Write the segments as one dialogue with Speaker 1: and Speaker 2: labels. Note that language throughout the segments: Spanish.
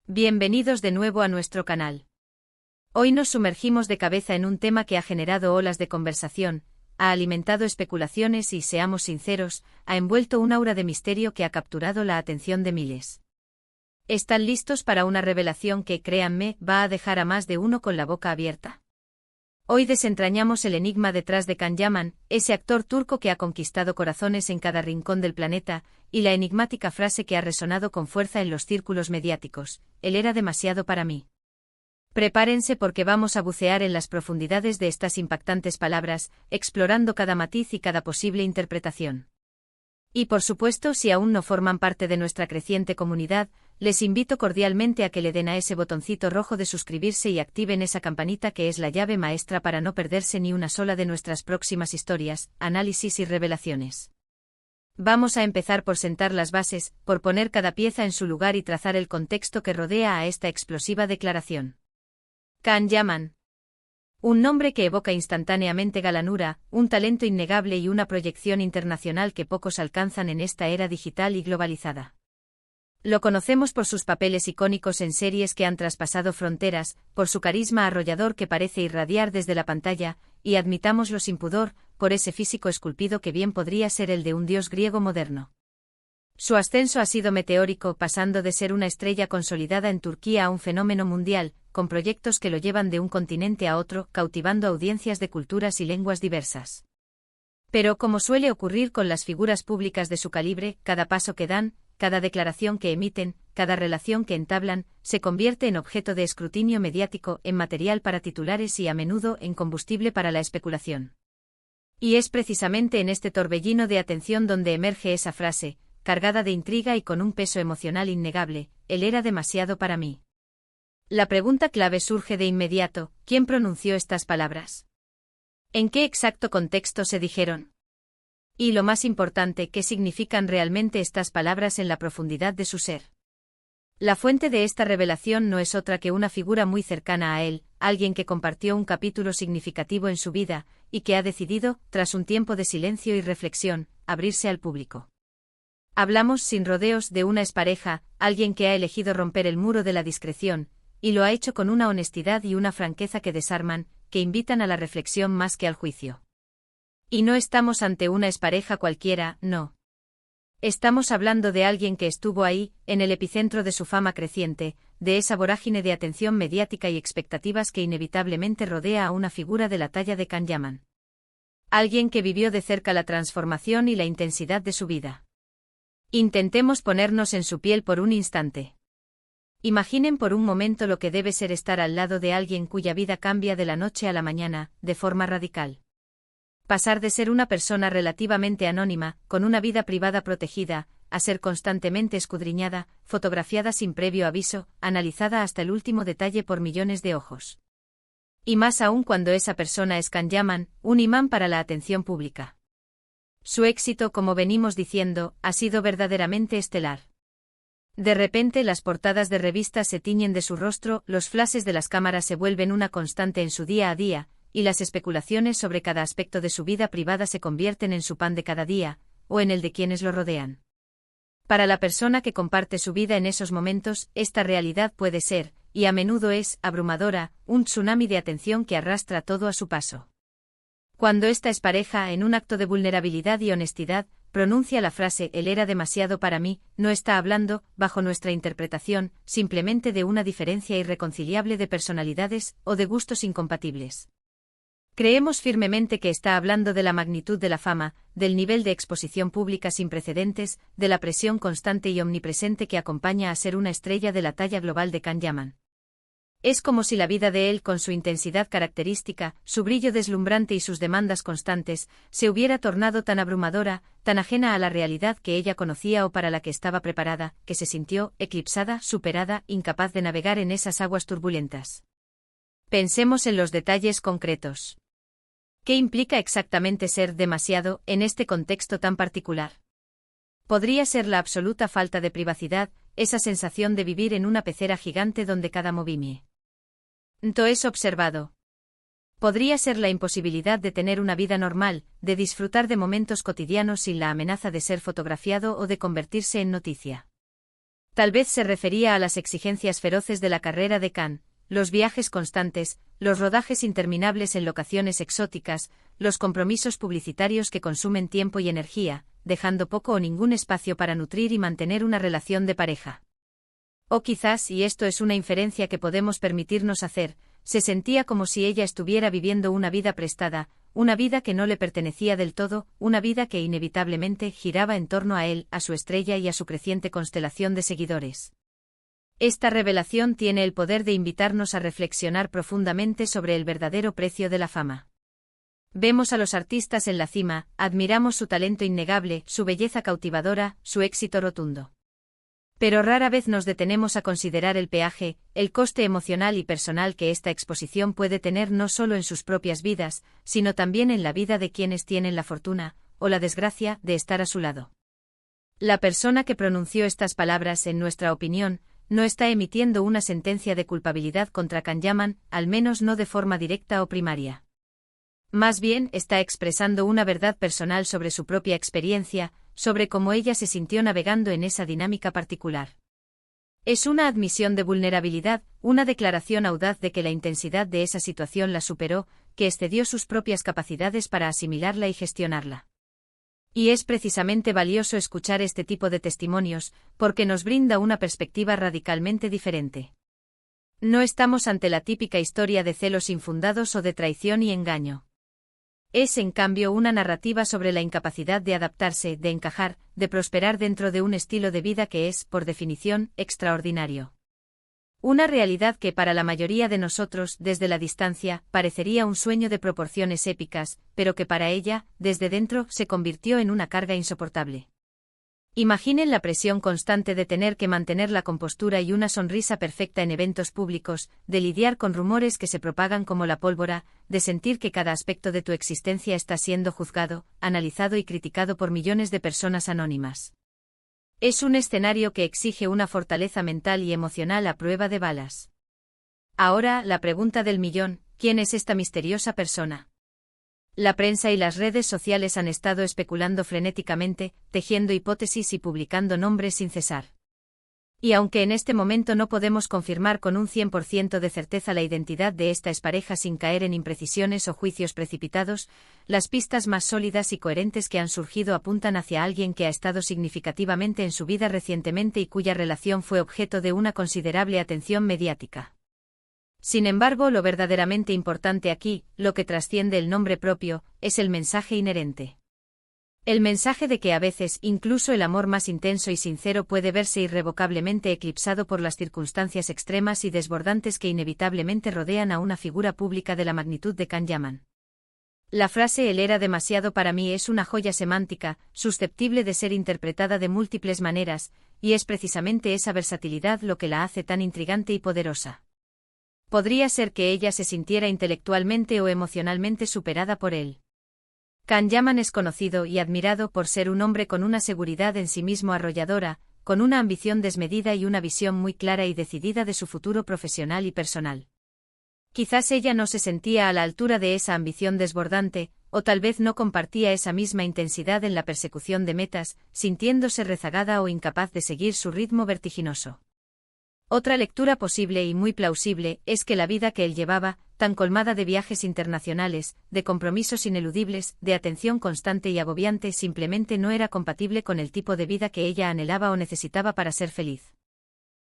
Speaker 1: Bienvenidos de nuevo a nuestro canal. Hoy nos sumergimos de cabeza en un tema que ha generado olas de conversación, ha alimentado especulaciones y, seamos sinceros, ha envuelto un aura de misterio que ha capturado la atención de miles. ¿Están listos para una revelación que, créanme, va a dejar a más de uno con la boca abierta? Hoy desentrañamos el enigma detrás de Can Yaman, ese actor turco que ha conquistado corazones en cada rincón del planeta, y la enigmática frase que ha resonado con fuerza en los círculos mediáticos: él era demasiado para mí. Prepárense porque vamos a bucear en las profundidades de estas impactantes palabras, explorando cada matiz y cada posible interpretación. Y por supuesto, si aún no forman parte de nuestra creciente comunidad, les invito cordialmente a que le den a ese botoncito rojo de suscribirse y activen esa campanita que es la llave maestra para no perderse ni una sola de nuestras próximas historias, análisis y revelaciones. Vamos a empezar por sentar las bases, por poner cada pieza en su lugar y trazar el contexto que rodea a esta explosiva declaración. Can Yaman. Un nombre que evoca instantáneamente galanura, un talento innegable y una proyección internacional que pocos alcanzan en esta era digital y globalizada. Lo conocemos por sus papeles icónicos en series que han traspasado fronteras, por su carisma arrollador que parece irradiar desde la pantalla, y admitámoslo sin pudor, por ese físico esculpido que bien podría ser el de un dios griego moderno. Su ascenso ha sido meteórico, pasando de ser una estrella consolidada en Turquía a un fenómeno mundial, con proyectos que lo llevan de un continente a otro, cautivando audiencias de culturas y lenguas diversas. Pero como suele ocurrir con las figuras públicas de su calibre, cada paso que dan, cada declaración que emiten, cada relación que entablan, se convierte en objeto de escrutinio mediático, en material para titulares y a menudo en combustible para la especulación. Y es precisamente en este torbellino de atención donde emerge esa frase, cargada de intriga y con un peso emocional innegable: él era demasiado para mí. La pregunta clave surge de inmediato: ¿quién pronunció estas palabras? ¿En qué exacto contexto se dijeron? Y lo más importante, ¿qué significan realmente estas palabras en la profundidad de su ser? La fuente de esta revelación no es otra que una figura muy cercana a él, alguien que compartió un capítulo significativo en su vida, y que ha decidido, tras un tiempo de silencio y reflexión, abrirse al público. Hablamos sin rodeos de una expareja, alguien que ha elegido romper el muro de la discreción, y lo ha hecho con una honestidad y una franqueza que desarman, que invitan a la reflexión más que al juicio. Y no estamos ante una expareja cualquiera, no. Estamos hablando de alguien que estuvo ahí, en el epicentro de su fama creciente, de esa vorágine de atención mediática y expectativas que inevitablemente rodea a una figura de la talla de Can Yaman. Alguien que vivió de cerca la transformación y la intensidad de su vida. Intentemos ponernos en su piel por un instante. Imaginen por un momento lo que debe ser estar al lado de alguien cuya vida cambia de la noche a la mañana, de forma radical. Pasar de ser una persona relativamente anónima, con una vida privada protegida, a ser constantemente escudriñada, fotografiada sin previo aviso, analizada hasta el último detalle por millones de ojos. Y más aún cuando esa persona es Can Yaman, un imán para la atención pública. Su éxito, como venimos diciendo, ha sido verdaderamente estelar. De repente las portadas de revistas se tiñen de su rostro, los flashes de las cámaras se vuelven una constante en su día a día, y las especulaciones sobre cada aspecto de su vida privada se convierten en su pan de cada día, o en el de quienes lo rodean. Para la persona que comparte su vida en esos momentos, esta realidad puede ser, y a menudo es, abrumadora, un tsunami de atención que arrastra todo a su paso. Cuando esta expareja, en un acto de vulnerabilidad y honestidad, pronuncia la frase «él era demasiado para mí», no está hablando, bajo nuestra interpretación, simplemente de una diferencia irreconciliable de personalidades o de gustos incompatibles. Creemos firmemente que está hablando de la magnitud de la fama, del nivel de exposición pública sin precedentes, de la presión constante y omnipresente que acompaña a ser una estrella de la talla global de Can Yaman. Es como si la vida de él, con su intensidad característica, su brillo deslumbrante y sus demandas constantes, se hubiera tornado tan abrumadora, tan ajena a la realidad que ella conocía o para la que estaba preparada, que se sintió eclipsada, superada, incapaz de navegar en esas aguas turbulentas. Pensemos en los detalles concretos. ¿Qué implica exactamente ser demasiado en este contexto tan particular? Podría ser la absoluta falta de privacidad, esa sensación de vivir en una pecera gigante donde cada movimiento es observado. Podría ser la imposibilidad de tener una vida normal, de disfrutar de momentos cotidianos sin la amenaza de ser fotografiado o de convertirse en noticia. Tal vez se refería a las exigencias feroces de la carrera de Khan, los viajes constantes, los rodajes interminables en locaciones exóticas, los compromisos publicitarios que consumen tiempo y energía, dejando poco o ningún espacio para nutrir y mantener una relación de pareja. O quizás, y esto es una inferencia que podemos permitirnos hacer, se sentía como si ella estuviera viviendo una vida prestada, una vida que no le pertenecía del todo, una vida que inevitablemente giraba en torno a él, a su estrella y a su creciente constelación de seguidores. Esta revelación tiene el poder de invitarnos a reflexionar profundamente sobre el verdadero precio de la fama. Vemos a los artistas en la cima, admiramos su talento innegable, su belleza cautivadora, su éxito rotundo. Pero rara vez nos detenemos a considerar el peaje, el coste emocional y personal que esta exposición puede tener no solo en sus propias vidas, sino también en la vida de quienes tienen la fortuna, o la desgracia, de estar a su lado. La persona que pronunció estas palabras, en nuestra opinión, no está emitiendo una sentencia de culpabilidad contra Khan Yaman, al menos no de forma directa o primaria. Más bien, está expresando una verdad personal sobre su propia experiencia, sobre cómo ella se sintió navegando en esa dinámica particular. Es una admisión de vulnerabilidad, una declaración audaz de que la intensidad de esa situación la superó, que excedió sus propias capacidades para asimilarla y gestionarla. Y es precisamente valioso escuchar este tipo de testimonios, porque nos brinda una perspectiva radicalmente diferente. No estamos ante la típica historia de celos infundados o de traición y engaño. Es, en cambio, una narrativa sobre la incapacidad de adaptarse, de encajar, de prosperar dentro de un estilo de vida que es, por definición, extraordinario. Una realidad que para la mayoría de nosotros, desde la distancia, parecería un sueño de proporciones épicas, pero que para ella, desde dentro, se convirtió en una carga insoportable. Imaginen la presión constante de tener que mantener la compostura y una sonrisa perfecta en eventos públicos, de lidiar con rumores que se propagan como la pólvora, de sentir que cada aspecto de tu existencia está siendo juzgado, analizado y criticado por millones de personas anónimas. Es un escenario que exige una fortaleza mental y emocional a prueba de balas. Ahora, la pregunta del millón: ¿quién es esta misteriosa persona? La prensa y las redes sociales han estado especulando frenéticamente, tejiendo hipótesis y publicando nombres sin cesar. Y aunque en este momento no podemos confirmar con un 100% de certeza la identidad de esta expareja sin caer en imprecisiones o juicios precipitados, las pistas más sólidas y coherentes que han surgido apuntan hacia alguien que ha estado significativamente en su vida recientemente y cuya relación fue objeto de una considerable atención mediática. Sin embargo, lo verdaderamente importante aquí, lo que trasciende el nombre propio, es el mensaje inherente. El mensaje de que a veces, incluso el amor más intenso y sincero puede verse irrevocablemente eclipsado por las circunstancias extremas y desbordantes que inevitablemente rodean a una figura pública de la magnitud de Khan Yaman. La frase "él era demasiado para mí" es una joya semántica, susceptible de ser interpretada de múltiples maneras, y es precisamente esa versatilidad lo que la hace tan intrigante y poderosa. Podría ser que ella se sintiera intelectualmente o emocionalmente superada por él. Khan Yaman es conocido y admirado por ser un hombre con una seguridad en sí mismo arrolladora, con una ambición desmedida y una visión muy clara y decidida de su futuro profesional y personal. Quizás ella no se sentía a la altura de esa ambición desbordante, o tal vez no compartía esa misma intensidad en la persecución de metas, sintiéndose rezagada o incapaz de seguir su ritmo vertiginoso. Otra lectura posible y muy plausible es que la vida que él llevaba, tan colmada de viajes internacionales, de compromisos ineludibles, de atención constante y agobiante, simplemente no era compatible con el tipo de vida que ella anhelaba o necesitaba para ser feliz.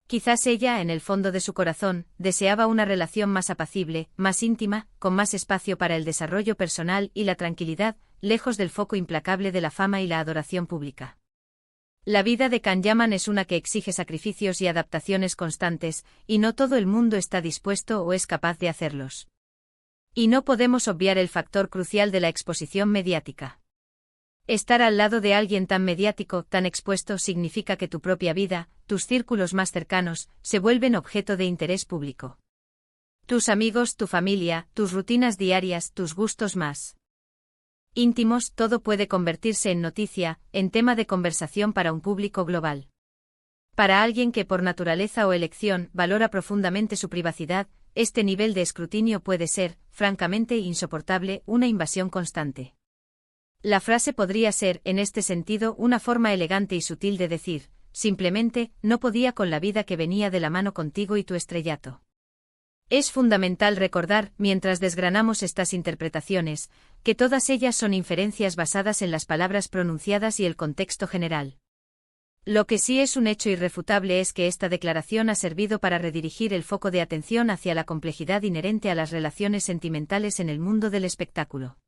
Speaker 1: Quizás ella, en el fondo de su corazón, deseaba una relación más apacible, más íntima, con más espacio para el desarrollo personal y la tranquilidad, lejos del foco implacable de la fama y la adoración pública. La vida de Khan Yaman es una que exige sacrificios y adaptaciones constantes, y no todo el mundo está dispuesto o es capaz de hacerlos. Y no podemos obviar el factor crucial de la exposición mediática. Estar al lado de alguien tan mediático, tan expuesto, significa que tu propia vida, tus círculos más cercanos, se vuelven objeto de interés público. Tus amigos, tu familia, tus rutinas diarias, tus gustos más íntimos, todo puede convertirse en noticia, en tema de conversación para un público global. Para alguien que por naturaleza o elección valora profundamente su privacidad, este nivel de escrutinio puede ser, francamente insoportable, una invasión constante. La frase podría ser, en este sentido, una forma elegante y sutil de decir: simplemente, no podía con la vida que venía de la mano contigo y tu estrellato. Es fundamental recordar, mientras desgranamos estas interpretaciones, que todas ellas son inferencias basadas en las palabras pronunciadas y el contexto general. Lo que sí es un hecho irrefutable es que esta declaración ha servido para redirigir el foco de atención hacia la complejidad inherente a las relaciones sentimentales en el mundo del espectáculo.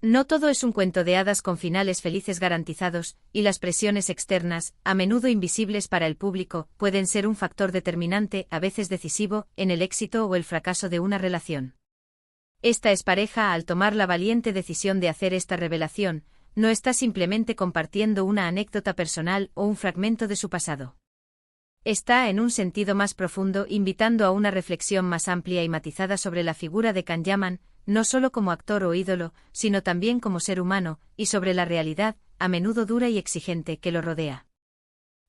Speaker 1: No todo es un cuento de hadas con finales felices garantizados, y las presiones externas, a menudo invisibles para el público, pueden ser un factor determinante, a veces decisivo, en el éxito o el fracaso de una relación. Esta expareja, al tomar la valiente decisión de hacer esta revelación, no está simplemente compartiendo una anécdota personal o un fragmento de su pasado. Está, en un sentido más profundo, invitando a una reflexión más amplia y matizada sobre la figura de Can Yaman, no solo como actor o ídolo, sino también como ser humano, y sobre la realidad, a menudo dura y exigente, que lo rodea.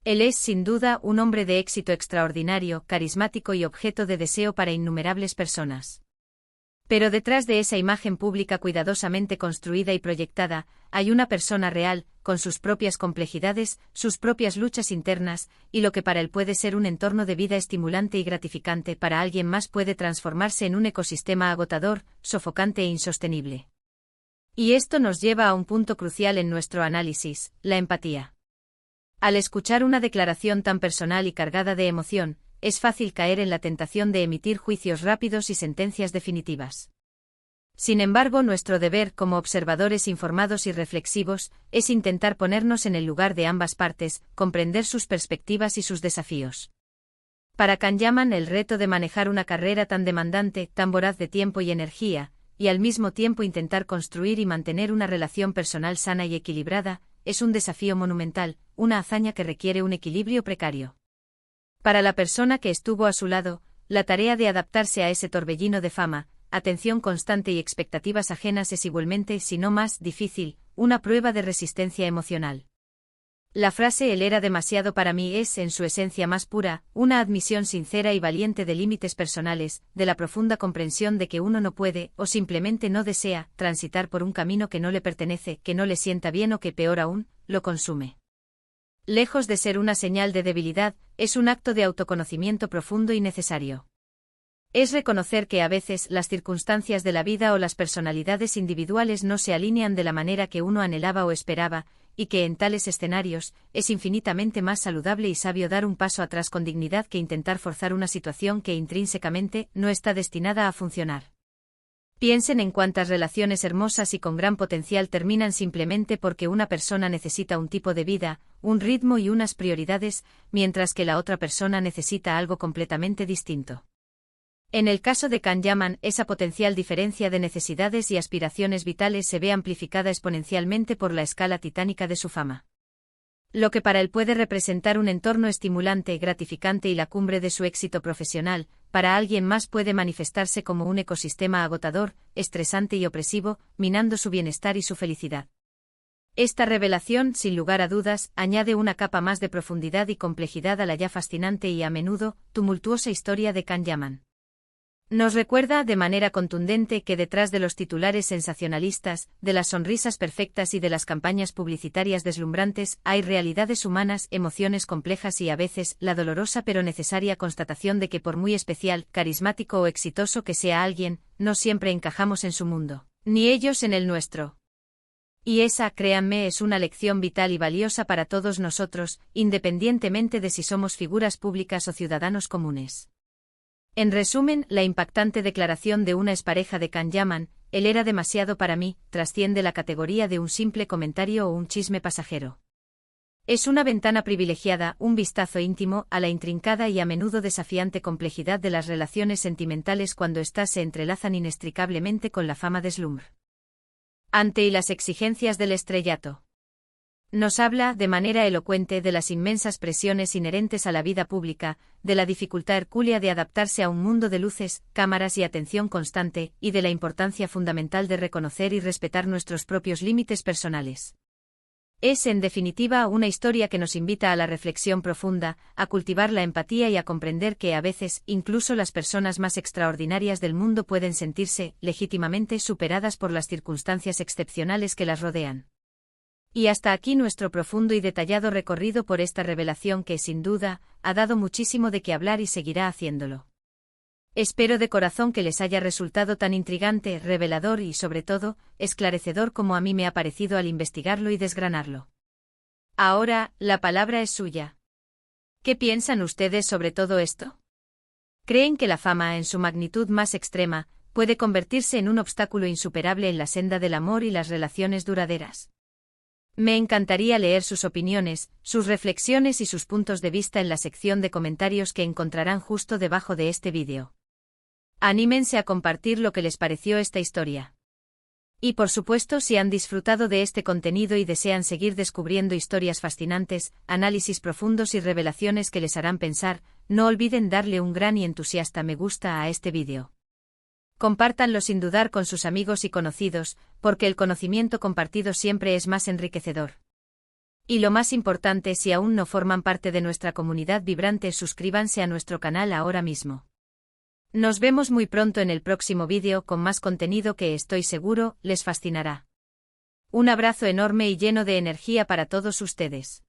Speaker 1: Él es, sin duda, un hombre de éxito extraordinario, carismático y objeto de deseo para innumerables personas. Pero detrás de esa imagen pública cuidadosamente construida y proyectada, hay una persona real, con sus propias complejidades, sus propias luchas internas, y lo que para él puede ser un entorno de vida estimulante y gratificante, para alguien más puede transformarse en un ecosistema agotador, sofocante e insostenible. Y esto nos lleva a un punto crucial en nuestro análisis, la empatía. Al escuchar una declaración tan personal y cargada de emoción, es fácil caer en la tentación de emitir juicios rápidos y sentencias definitivas. Sin embargo, nuestro deber como observadores informados y reflexivos es intentar ponernos en el lugar de ambas partes, comprender sus perspectivas y sus desafíos. Para Can Yaman, el reto de manejar una carrera tan demandante, tan voraz de tiempo y energía, y al mismo tiempo intentar construir y mantener una relación personal sana y equilibrada, es un desafío monumental, una hazaña que requiere un equilibrio precario. Para la persona que estuvo a su lado, la tarea de adaptarse a ese torbellino de fama, atención constante y expectativas ajenas es igualmente, si no más, difícil, una prueba de resistencia emocional. La frase «él era demasiado para mí» es, en su esencia más pura, una admisión sincera y valiente de límites personales, de la profunda comprensión de que uno no puede, o simplemente no desea, transitar por un camino que no le pertenece, que no le sienta bien o que, peor aún, lo consume. Lejos de ser una señal de debilidad, es un acto de autoconocimiento profundo y necesario. Es reconocer que a veces las circunstancias de la vida o las personalidades individuales no se alinean de la manera que uno anhelaba o esperaba, y que en tales escenarios, es infinitamente más saludable y sabio dar un paso atrás con dignidad que intentar forzar una situación que intrínsecamente no está destinada a funcionar. Piensen en cuántas relaciones hermosas y con gran potencial terminan simplemente porque una persona necesita un tipo de vida, un ritmo y unas prioridades, mientras que la otra persona necesita algo completamente distinto. En el caso de Can Yaman, esa potencial diferencia de necesidades y aspiraciones vitales se ve amplificada exponencialmente por la escala titánica de su fama. Lo que para él puede representar un entorno estimulante, gratificante y la cumbre de su éxito profesional, para alguien más puede manifestarse como un ecosistema agotador, estresante y opresivo, minando su bienestar y su felicidad. Esta revelación, sin lugar a dudas, añade una capa más de profundidad y complejidad a la ya fascinante y a menudo tumultuosa historia de Can Yaman. Nos recuerda de manera contundente que detrás de los titulares sensacionalistas, de las sonrisas perfectas y de las campañas publicitarias deslumbrantes, hay realidades humanas, emociones complejas y a veces, la dolorosa pero necesaria constatación de que por muy especial, carismático o exitoso que sea alguien, no siempre encajamos en su mundo, ni ellos en el nuestro. Y esa, créanme, es una lección vital y valiosa para todos nosotros, independientemente de si somos figuras públicas o ciudadanos comunes. En resumen, la impactante declaración de una expareja de Can Yaman, «él era demasiado para mí», trasciende la categoría de un simple comentario o un chisme pasajero. Es una ventana privilegiada, un vistazo íntimo a la intrincada y a menudo desafiante complejidad de las relaciones sentimentales cuando éstas se entrelazan inextricablemente con la fama deslumbre y las exigencias del estrellato. Nos habla, de manera elocuente, de las inmensas presiones inherentes a la vida pública, de la dificultad hercúlea de adaptarse a un mundo de luces, cámaras y atención constante, y de la importancia fundamental de reconocer y respetar nuestros propios límites personales. Es, en definitiva, una historia que nos invita a la reflexión profunda, a cultivar la empatía y a comprender que a veces, incluso las personas más extraordinarias del mundo pueden sentirse, legítimamente, superadas por las circunstancias excepcionales que las rodean. Y hasta aquí nuestro profundo y detallado recorrido por esta revelación que, sin duda, ha dado muchísimo de qué hablar y seguirá haciéndolo. Espero de corazón que les haya resultado tan intrigante, revelador y, sobre todo, esclarecedor como a mí me ha parecido al investigarlo y desgranarlo. Ahora, la palabra es suya. ¿Qué piensan ustedes sobre todo esto? ¿Creen que la fama, en su magnitud más extrema, puede convertirse en un obstáculo insuperable en la senda del amor y las relaciones duraderas? Me encantaría leer sus opiniones, sus reflexiones y sus puntos de vista en la sección de comentarios que encontrarán justo debajo de este vídeo. Anímense a compartir lo que les pareció esta historia. Y por supuesto, si han disfrutado de este contenido y desean seguir descubriendo historias fascinantes, análisis profundos y revelaciones que les harán pensar, no olviden darle un gran y entusiasta me gusta a este vídeo. Compártanlo sin dudar con sus amigos y conocidos, porque el conocimiento compartido siempre es más enriquecedor. Y lo más importante, si aún no forman parte de nuestra comunidad vibrante, suscríbanse a nuestro canal ahora mismo. Nos vemos muy pronto en el próximo vídeo con más contenido que estoy seguro les fascinará. Un abrazo enorme y lleno de energía para todos ustedes.